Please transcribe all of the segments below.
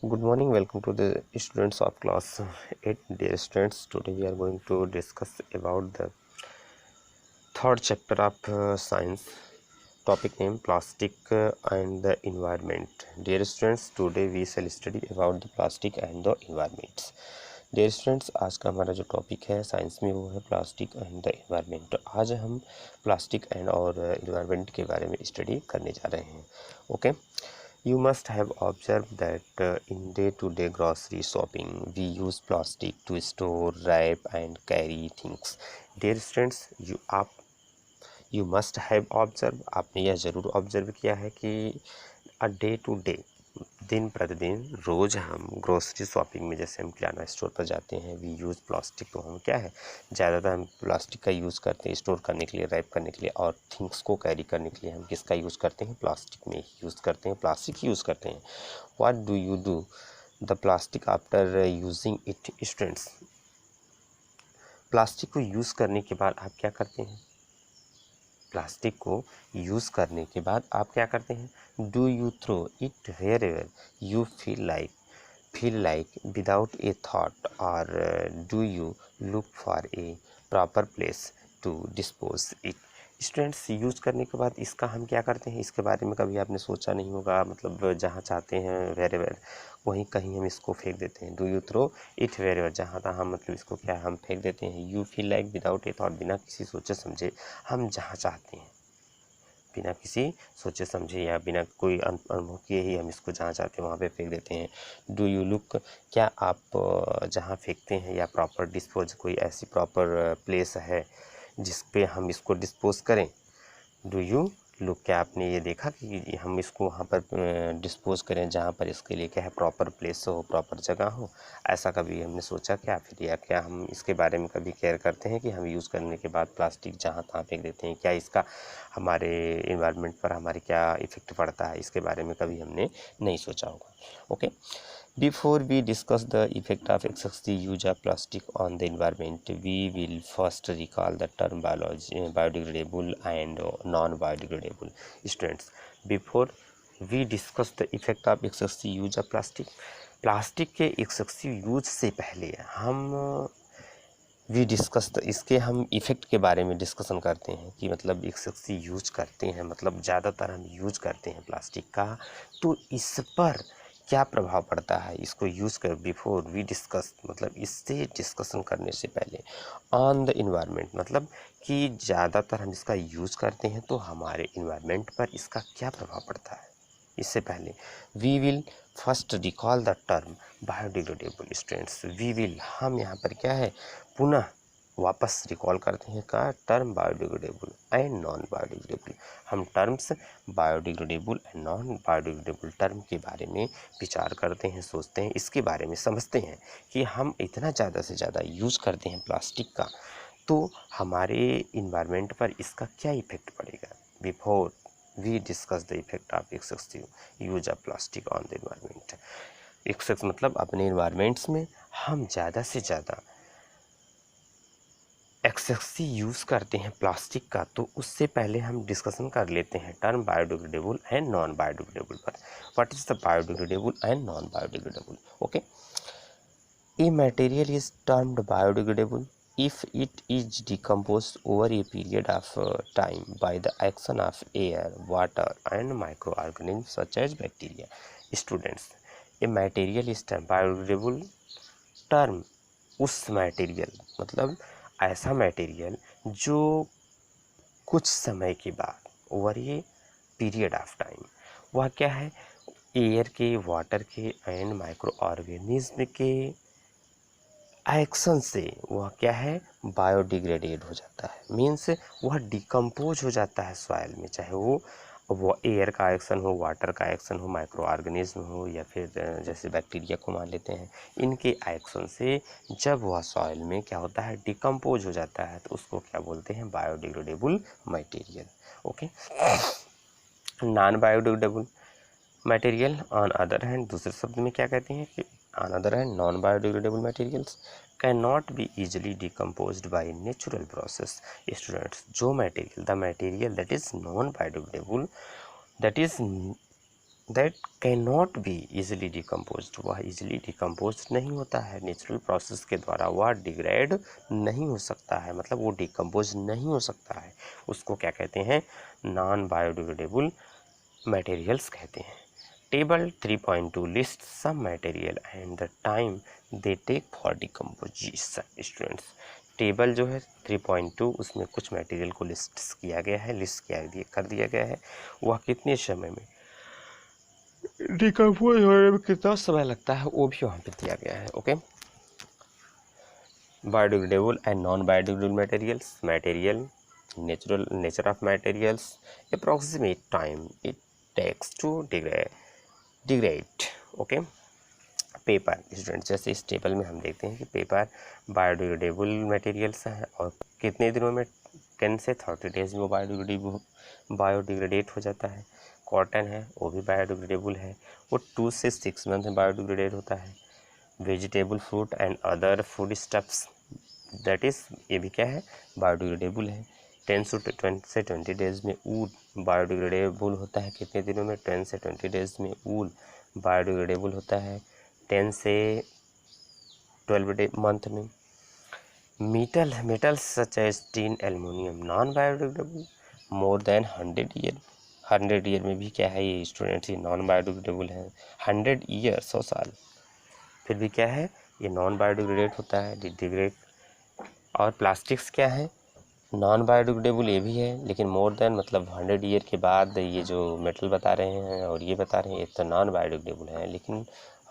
Good morning, welcome to the students of class 8. Dear students, today we are going to discuss about the third chapter of science, topic name plastic and the environment. Dear students, today we shall study about the plastic and the environments. Dear students, आज का हमारा जो topic है science में वो है plastic and the environment. तो आज हम प्लास्टिक एंड और इन्वायरमेंट के बारे में स्टडी करने जा रहे हैं। Okay, You must have observed that in day-to-day grocery shopping, we use plastic to store, wrap, and carry things. Dear students, you must have observed, आपने यह ज़रूर ऑब्जर्व किया है कि a day to day, दिन प्रतिदिन रोज़ हम ग्रोसरी शॉपिंग में जैसे हम किराना स्टोर पर जाते हैं, वी यूज़ प्लास्टिक। तो हम क्या है, ज़्यादातर हम प्लास्टिक का यूज़ करते हैं स्टोर करने के लिए, रैप करने के लिए, और थिंग्स को कैरी करने के लिए हम किसका यूज़ करते हैं, प्लास्टिक में यूज़ करते हैं, प्लास्टिक यूज़ करते हैं। What do you do the plastic after using it students? Plastic को यूज़ करने के बाद आप क्या करते हैं? प्लास्टिक को यूज़ करने के बाद आप क्या करते हैं? Do you throw it wherever you feel like without a thought, और do you look for a proper place to dispose it? Students, use करने के बाद इसका हम क्या करते हैं, इसके बारे में कभी आपने सोचा नहीं होगा। मतलब जहाँ चाहते हैं वेयर एवर, वहीं कहीं हम इसको फेंक देते हैं। Do you throw it wherever, जहाँ तहाँ मतलब इसको क्या हम फेंक देते हैं। You feel like without a thought, बिना किसी सोचे समझे हम जहाँ चाहते हैं, बिना किसी सोचे समझे या बिना कोई अनुभव किए ही हम इसको जहाँ चाहते हैं वहाँ पे फेंक देते हैं। डू यू लुक, क्या आप जहाँ फेंकते हैं या प्रॉपर डिस्पोज, कोई ऐसी प्रॉपर प्लेस है जिस पे हम इसको डिस्पोज करें? डू यू लुक, क्या आपने ये देखा कि हम इसको वहाँ पर डिस्पोज करें जहाँ पर इसके लिए क्या है, प्रॉपर प्लेस हो, प्रॉपर जगह हो? ऐसा कभी हमने सोचा क्या फिर, या क्या हम इसके बारे में कभी केयर करते हैं कि हम यूज़ करने के बाद प्लास्टिक जहाँ तहाँ फेंक देते हैं? क्या इसका हमारे इन्वायरमेंट पर हमारे क्या इफ़ेक्ट पड़ता है, इसके बारे में कभी हमने नहीं सोचा होगा। Okay, Before we discuss the effect of excessive use of plastic on the environment, we will first recall the term biodegradable and non-biodegradable. Students, before we discuss the effect of excessive use of plastic के excessive use से पहले हम इसके हम effect के बारे में discussion करते हैं कि मतलब एक्सेसिव यूज करते हैं, मतलब ज़्यादातर हम यूज करते हैं प्लास्टिक का, तो इस पर क्या प्रभाव पड़ता है इसको यूज़ कर। बिफोर वी डिस्कस, मतलब इससे डिस्कशन करने से पहले, ऑन द इन्वायरमेंट, मतलब कि ज़्यादातर हम इसका यूज़ करते हैं तो हमारे इन्वायरमेंट पर इसका क्या प्रभाव पड़ता है, इससे पहले we will first recall the term biodegradable. Students, we will, हम यहाँ पर क्या है, पुनः वापस रिकॉल करते हैं का term biodegradable and non biodegradable. हम terms biodegradable and non biodegradable term के बारे में विचार करते हैं, सोचते हैं, इसके बारे में समझते हैं कि हम इतना ज़्यादा से ज़्यादा यूज़ करते हैं प्लास्टिक का तो हमारे इन्वायरमेंट पर इसका क्या इफेक्ट पड़ेगा। Before we discuss the effect of excessive use of plastic on the environment. Excess मतलब अपने इन्वायरमेंट्स में हम ज़्यादा से ज़्यादा एक्सेसिव यूज़ करते हैं प्लास्टिक का, तो उससे पहले हम डिस्कशन कर लेते हैं term biodegradable and non biodegradable पर। What is the biodegradable and non biodegradable? Okay, a material is termed biodegradable if it is decomposed over a period of time by the action of air, water and microorganisms such as bacteria. Students, a material is termed biodegradable term उस material, मतलब ऐसा material जो कुछ समय के बाद, over a period of time, वह क्या है, एयर के, वाटर के एंड माइक्रो ऑर्गेनिज्म के एक्शन से वह क्या है, बायोडिग्रेडेड हो जाता है। मीन्स वह डिकम्पोज हो जाता है सॉइल में, चाहे वो एयर का एक्शन हो, वाटर का एक्शन हो, माइक्रो ऑर्गेनिज्म हो, या फिर जैसे बैक्टीरिया को मान लेते हैं, इनके एक्शन से जब वह सॉइल में क्या होता है, डिकम्पोज हो जाता है, तो उसको क्या बोलते हैं, biodegradable material. Okay, non biodegradable material on other hand, दूसरे शब्द में क्या कहते हैं कि on other hand non biodegradable materials can not be easily decomposed by natural process. Students, जो material, the material that is non biodegradable, that is that can not be easily decompose, वह easily decompose नहीं होता है, natural process के द्वारा वह degrade नहीं हो सकता है, मतलब वो डिकम्पोज नहीं हो सकता है, उसको क्या कहते हैं, नॉन बायोडिग्रेडेबल मटेरियल्स कहते हैं। Table 3.2 list some material and the time they take for decomposition. Students, table जो है 3.2 उसमें कुछ मटेरियल को लिस्ट किया गया है, कर दिया गया है, वह कितने समय में डिकम्पोज होने में कितना समय लगता है वो भी वहाँ पे दिया गया है। Okay, biodegradable and non biodegradable material nature of materials, approximate time it takes to degrade. Okay, paper student, जैसे इस टेबल में हम देखते हैं कि पेपर बायोडिग्रेडेबल मटेरियल्स हैं और कितने दिनों में 10 से 30 डेज में वो बायोडिग्रेडेट हो जाता है। कॉटन है वो भी बायोडिग्रेडेबल है, वो 2 से 6 मंथ में बायोडिग्रेडेट होता है। Vegetable, fruit and other food stuffs, that is ये भी क्या है, बायोडिग्रेडेबल है। 10 से 20 डेज में वूल बायोडिग्रेडेबल होता है, कितने दिनों में, 10 से 20 डेज में वूल बायोडिग्रेडेबल होता है, 10 से 12 मंथ में। Metals such as tin, aluminium, non biodegradable, more than 100 year में भी क्या है ये स्टूडेंट्स, ये नॉन बायोडिग्रेडेबल है। 100 ईयर, 100 साल, फिर भी क्या है, ये नॉन बायोडिग्रेडेट होता है, डिग्रेड। और प्लास्टिक्स क्या है, नॉन बायोडिग्रेडेबल ये भी है, लेकिन मोर देन मतलब 100 ईयर के बाद ये जो मेटल बता रहे हैं और ये बता रहे हैं ये तो नॉन बायोडिग्रेडेबल है, लेकिन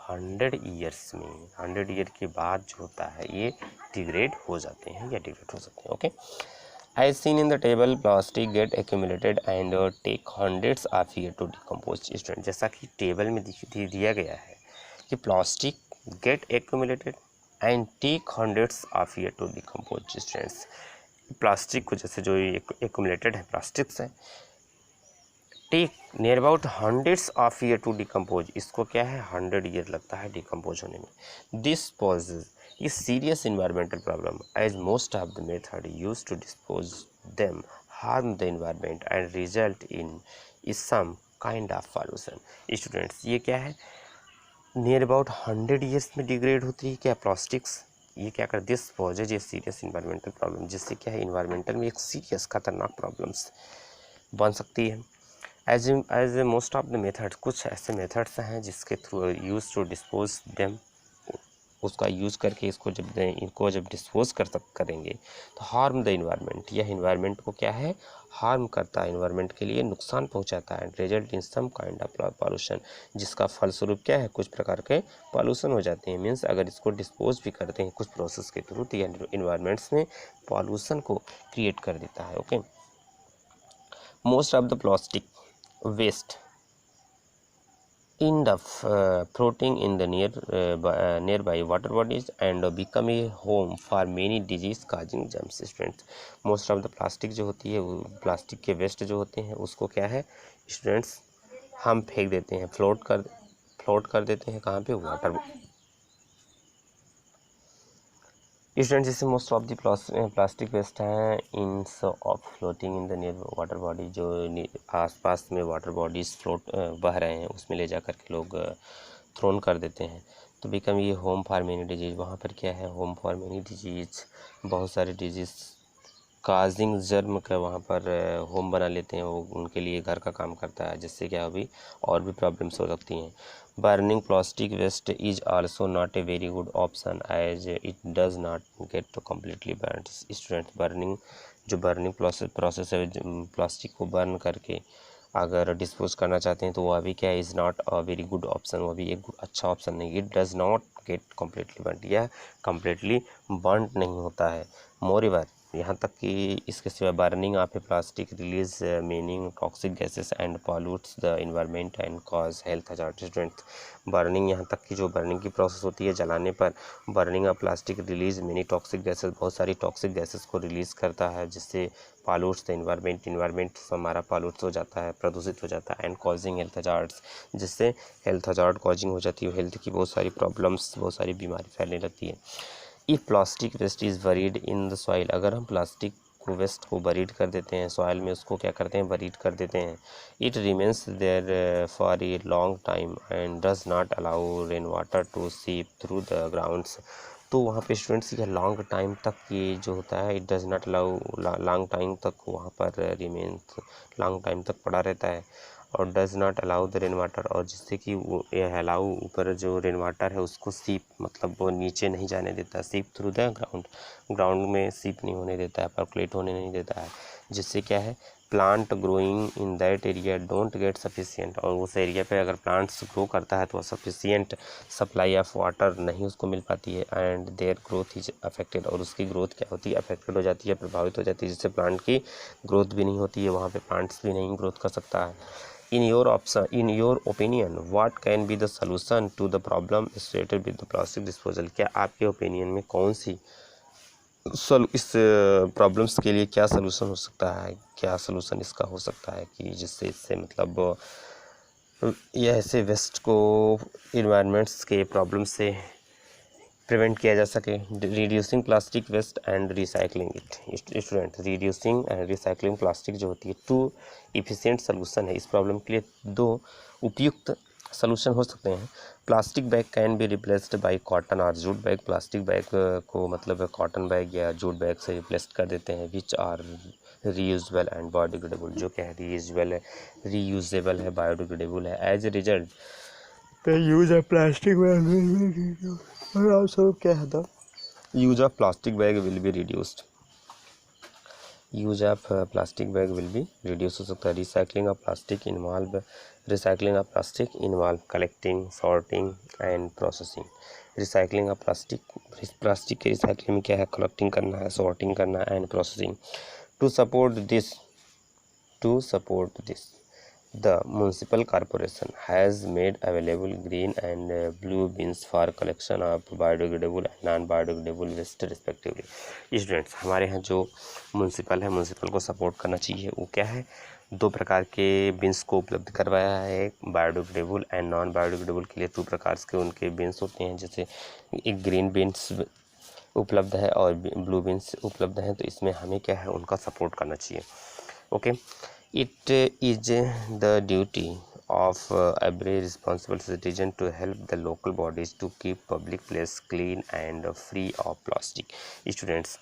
100 ईयर्स में, 100 ईयर के बाद जो होता है ये डिग्रेड हो जाते हैं या डिग्रेड हो सकते हैं। Okay, As seen in the table, plastic get accumulated and take hundreds of years to decompose. Student, जैसा कि टेबल में दिया गया है कि plastic get accumulated and take hundreds of year to decompose. Students, plastic को जैसे जो एक्यूमुलेटेड है प्लास्टिक्स है, take near about hundreds of year to decompose, इसको क्या है 100 ईयर लगता है डिकम्पोज होने में। This poses is serious environmental problem as most of the method used to dispose them harm the environment and result in is some kind of pollution। Students, ये क्या है, नियर अबाउट 100 ईयर्स में degrade होती है क्या plastics, ये क्या कर दिस पॉजेज ये सीरियस इन्वायरमेंटल प्रॉब्लम, जिससे क्या है इन्वायरमेंटल में एक सीरियस खतरनाक प्रॉब्लम्स बन सकती है। As most of the methods, कुछ ऐसे मेथड्स हैं जिसके through use to dispose them, उसका यूज़ करके इनको जब डिस्पोज करेंगे तो हार्म द इन्वायरमेंट, यह इन्वायरमेंट को क्या है, हार्म करता है, इन्वायरमेंट के लिए नुकसान पहुंचाता है। Result in some kind of pollution, जिसका फलस्वरूप क्या है, कुछ प्रकार के पॉल्यूशन हो जाते हैं। मीन्स अगर इसको डिस्पोज भी करते हैं कुछ प्रोसेस के थ्रू तो यह इन्वायरमेंट्स में पॉल्यूशन को क्रिएट कर देता है। Okay, most of the plastic waste end up floating in the nearby water bodies and become a home for many disease causing germs। Students, most of the plastic जो होती है, वो plastic के waste जो होते हैं उसको क्या है स्टूडेंट्स, हम फेंक देते हैं, फ्लोट कर देते हैं कहाँ पे, वाटर। स्टूडेंट, जैसे most of the plastic waste हैं in of floating in the near water body, जो आसपास में वाटर बॉडीज फ्लोट बह रहे हैं उसमें ले जा कर के लोग थ्रोन कर देते हैं, तो बिकम ये होम फॉर मेनी डिजीज़, वहाँ पर क्या है, होम फॉर मेनी डिजीज़, बहुत सारे डिजीज़ काजिंग जर्म का वहाँ पर होम बना लेते हैं, वो उनके लिए घर का काम करता है, जिससे क्या अभी और भी प्रॉब्लम्स हो सकती हैं। Burning plastic waste is also not a very good option as it does not get to completely burn. Student, burning process है, प्लास्टिक को बर्न करके अगर डिस्पोज करना चाहते हैं तो वह भी क्या is not a very good option, वह भी एक अच्छा ऑप्शन नहीं। It does not get completely burn, यह कम्प्लीटली बर्न नहीं होता है। मोरेओवर, यहाँ तक कि इसके सिवा burning of A plastic release meaning toxic gases and pollutes the environment and cause health hazard. Student, burning, यहाँ तक कि जो बर्निंग की प्रोसेस होती है, जलाने पर burning of plastic release many toxic gases, बहुत सारी टॉक्सिक गैसेस को रिलीज़ करता है, जिससे पॉल्यूट्स द इन्वायरमेंट हमारा पॉल्यूट हो जाता है, प्रदूषित हो जाता है, एंड कॉजिंग हेल्थ हजार्ड्स, जिससे हेल्थ हजार्ड कॉजिंग हो जाती है, हेल्थ की बहुत सारी प्रॉब्लम्स, बहुत सारी बीमारी फैलने लगती है। If plastic waste is buried in the soil, अगर हम प्लास्टिक उसको वेस्ट को बरीड कर देते हैं, सॉइल में उसको क्या करते हैं, बरीड कर देते हैं। It remains there for a long time and does not allow rain water to seep through the grounds. तो वहाँ पे स्टूडेंट्स ये लॉन्ग टाइम तक ये जो होता है, it does not allow, long time तक वहाँ पर रिमेन्स, लॉन्ग टाइम तक पड़ा रहता है। और does not allow the rain water, और जिससे कि वो अलाउ ऊपर जो रेन वाटर है उसको सीप, मतलब वो नीचे नहीं जाने देता, सीप थ्रू द ग्राउंड, ग्राउंड में सीप नहीं होने देता है, परकुलेट होने नहीं देता है, जिससे क्या है plant growing in that area don't get sufficient, और उस एरिया पे अगर प्लांट्स ग्रो करता है तो सफिशिएंट सप्लाई ऑफ वाटर नहीं उसको मिल पाती है, and their growth is affected, और उसकी ग्रोथ क्या होती है, अफेक्टेड हो जाती है, प्रभावित हो जाती है, जिससे प्लांट की ग्रोथ भी नहीं होती है, वहाँ पे प्लांट्स भी नहीं ग्रोथ कर सकता है। In your opinion, what can be the solution to the problem associated with the plastic disposal? क्या आपके ओपिनियन में कौन सी इस प्रॉब्लम्स के लिए क्या सलूशन हो सकता है, क्या सलूशन इसका हो सकता है कि जिससे इससे मतलब ये ऐसे वेस्ट को इन्वायरमेंट्स के प्रॉब्लम से प्रिवेंट किया जा सके। Reducing plastic waste and recycling it. Student, reducing and recycling plastic जो होती है, टू इफ़िशिएंट सलूशन है इस प्रॉब्लम के लिए, दो उपयुक्त सलूशन हो सकते हैं। Plastic bag can be replaced by cotton और जूट बैग, प्लास्टिक बैग को मतलब कॉटन बैग या जूट बैग से रिप्लेस कर देते हैं, which are reusable and biodegradable, जो क्या है रीयूजेबल है, बायोडिग्रेडेबल है। As a result the use of plastic bag will be reduced, और also क्या है the use of plastic bag will be reduced, use of plastic bag will be reduced हो सकता है। recycling of plastic involve collecting, sorting and processing। recycling of plastic के recycling में क्या है, collecting करना है, sorting करना है and processing। to support this the municipal corporation has made available green and blue bins for collection of biodegradable and non-biodegradable waste respectively। Students, हमारे यहाँ जो म्यूनसिपल है, म्यूनसिपल को सपोर्ट करना चाहिए, वो क्या है, दो प्रकार के बिन्स को उपलब्ध करवाया है, बायोडिग्रेडेबल एंड नॉन बायोडिग्रेडेबल के लिए दो प्रकार के उनके बिन्स होते हैं, जैसे एक ग्रीन बिन्स उपलब्ध है और ब्लू बिन्स उपलब्ध हैं, तो इसमें हमें क्या है, उनका सपोर्ट करना चाहिए। Okay, it is the duty of every responsible citizen to help the local bodies to keep public place clean and free of plastic। Students,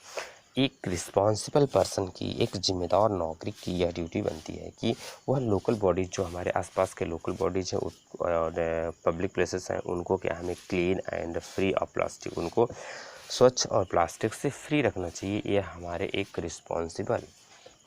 एक रिस्पॉन्सिबल पर्सन की, एक जिम्मेदार नागरिक की यह ड्यूटी बनती है कि वह लोकल बॉडीज़, जो हमारे आसपास के लोकल बॉडीज़ हैं और पब्लिक प्लेसेस हैं, उनको क्या हमें clean and free of plastic, उनको स्वच्छ और प्लास्टिक से फ्री रखना चाहिए। यह हमारे एक रिस्पॉन्सिबल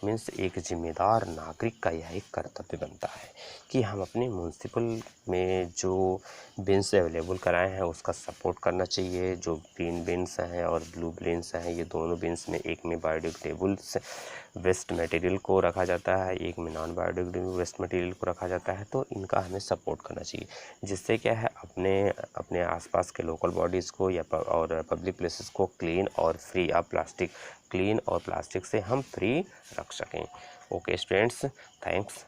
मीन्स एक जिम्मेदार नागरिक का यह एक कर्तव्य बनता है कि हम अपने म्यूनसिपल में जो बिन्स अवेलेबल कराए हैं उसका सपोर्ट करना चाहिए। जो ग्रीन बिन्स हैं और ब्लू बिन्स हैं, ये दोनों बिन्स में एक में बायोडिग्रेडेबल वेस्ट मटेरियल को रखा जाता है, एक में नॉन बायोडिग्रेडेबल वेस्ट मटेरियल को रखा जाता है, तो इनका हमें सपोर्ट करना चाहिए, जिससे क्या है अपने आसपास के लोकल बॉडीज़ को या और पब्लिक प्लेसेस को क्लीन और फ्री ऑफ प्लास्टिक, क्लीन और प्लास्टिक से हम फ्री रख सकें। Okay students, thanks.